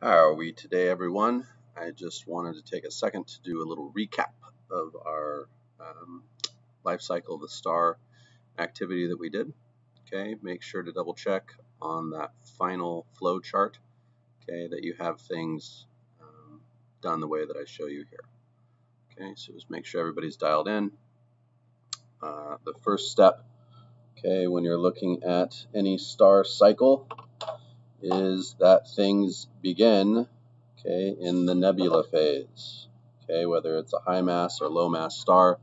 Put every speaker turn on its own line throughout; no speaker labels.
How are we today, everyone? I just wanted to take a second to do a little recap of our life cycle of the star activity that we did. Okay, make sure to double check on that final flow chart, okay, that you have things done the way that I show you here. Okay, so just make sure everybody's dialed in. The first step, okay, when you're looking at any star cycle is that things begin, okay, in the nebula phase. Okay, whether it's a high mass or low mass star,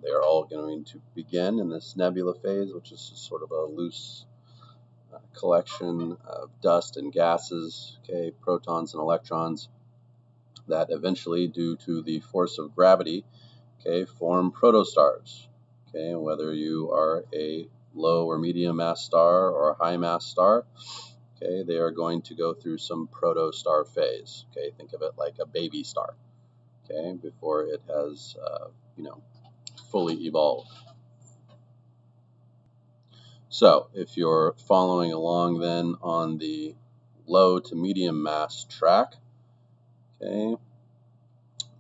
they're all going to begin in this nebula phase, which is sort of a loose collection of dust and gases, okay, protons and electrons that eventually, due to the force of gravity, okay, form protostars. Okay, and whether you are a low or medium mass star or a high mass star, okay, they are going to go through some protostar phase. Okay, think of it like a baby star. Okay, before it has, fully evolved. So, if you're following along then on the low to medium mass track, okay,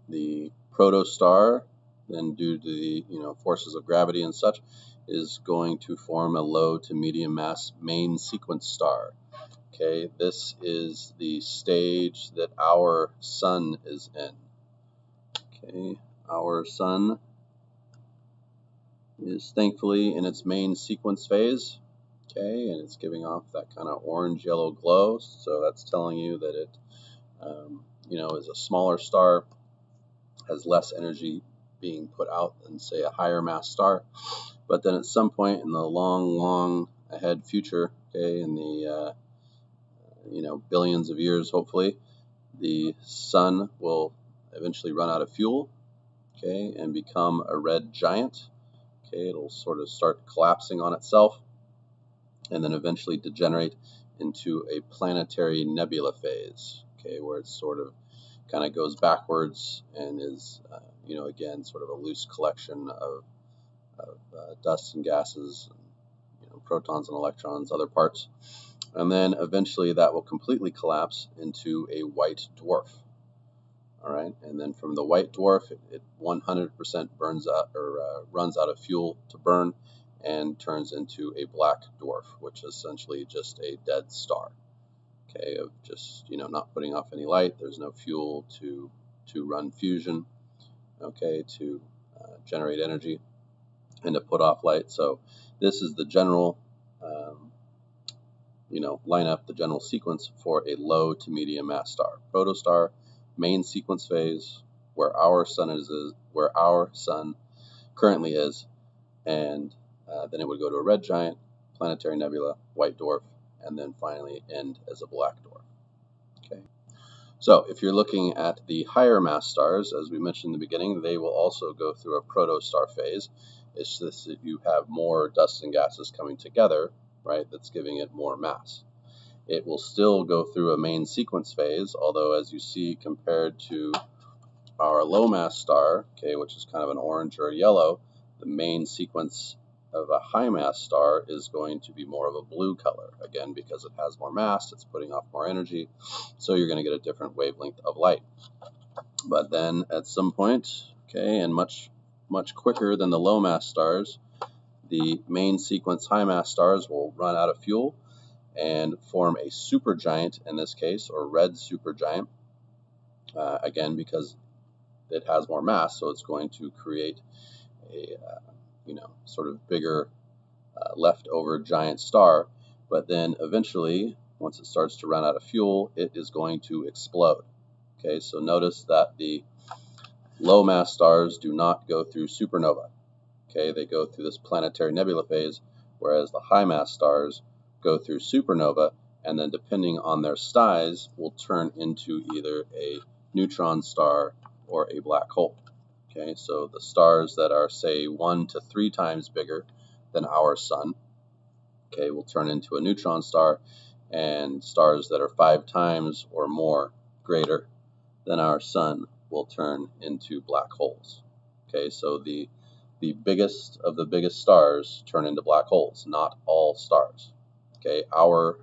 the protostar, then due to the forces of gravity and such, is going to form a low to medium mass main sequence star. Okay, this is the stage that our sun is in. Okay, our sun is thankfully in its main sequence phase. Okay, and it's giving off that kind of orange-yellow glow, so that's telling you that it, is a smaller star, has less energy being put out than, say, a higher mass star. But then at some point in the long ahead future, okay, in the billions of years, hopefully, the sun will eventually run out of fuel, okay, and become a red giant. Okay, it'll sort of start collapsing on itself, and then eventually degenerate into a planetary nebula phase, okay, where it sort of kind of goes backwards and is, again, sort of a loose collection of dust and gases, and, protons and electrons, other parts. And then eventually that will completely collapse into a white dwarf. All right, and then from the white dwarf, it 100% burns out or runs out of fuel to burn and turns into a black dwarf, which is essentially just a dead star. Okay, of just not putting off any light. There's no fuel to run fusion. Okay, to generate energy and to put off light. So this is the general, lineup, the general sequence for a low to medium mass star. Protostar, main sequence phase, where our sun currently is, and then it would go to a red giant, planetary nebula, white dwarf, and then finally end as a black dwarf. Okay. So if you're looking at the higher mass stars, as we mentioned in the beginning, they will also go through a protostar phase. It's just that you have more dust and gases coming together, right, that's giving it more mass. It will still go through a main sequence phase, although as you see compared to our low mass star, okay, which is kind of an orange or a yellow, the main sequence of a high mass star is going to be more of a blue color, again because it has more mass, it's putting off more energy, so you're going to get a different wavelength of light. But then at some point, okay, and much quicker than the low mass stars, the main sequence high mass stars will run out of fuel and form a supergiant in this case, or red supergiant, again because it has more mass, so it's going to create a sort of bigger leftover giant star. But then eventually, once it starts to run out of fuel, it is going to explode. Okay, so notice that the low mass stars do not go through supernova. Okay, they go through this planetary nebula phase, whereas the high mass stars go through supernova, and then depending on their size will turn into either a neutron star or a black hole. Okay, so the stars that are, say, 1 to 3 times bigger than our sun, okay, will turn into a neutron star, and stars that are 5 times or more greater than our sun will turn into black holes. Okay, so the biggest of the biggest stars turn into black holes, not all stars. Okay, our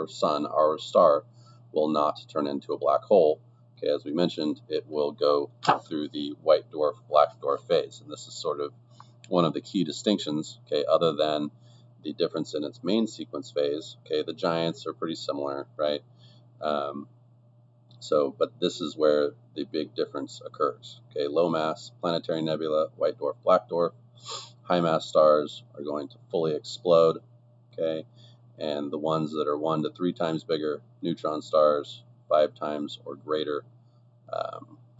sun, our star, will not turn into a black hole. Okay, as we mentioned, it will go through the white dwarf, black dwarf phase, and this is sort of one of the key distinctions, okay, other than the difference in its main sequence phase. Okay, the giants are pretty similar, right? But this is where the big difference occurs. Okay, low mass planetary nebula, white dwarf, black dwarf. High mass stars are going to fully explode. Okay, and the ones that are 1 to 3 times bigger, neutron stars, 5 times or greater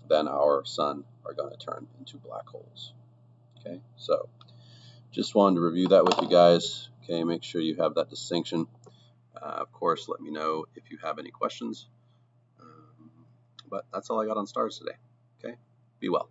than our sun, are going to turn into black holes. Okay, so just wanted to review that with you guys. Okay, make sure you have that distinction. Of course, let me know if you have any questions. But that's all I got on stars today. Okay, be well.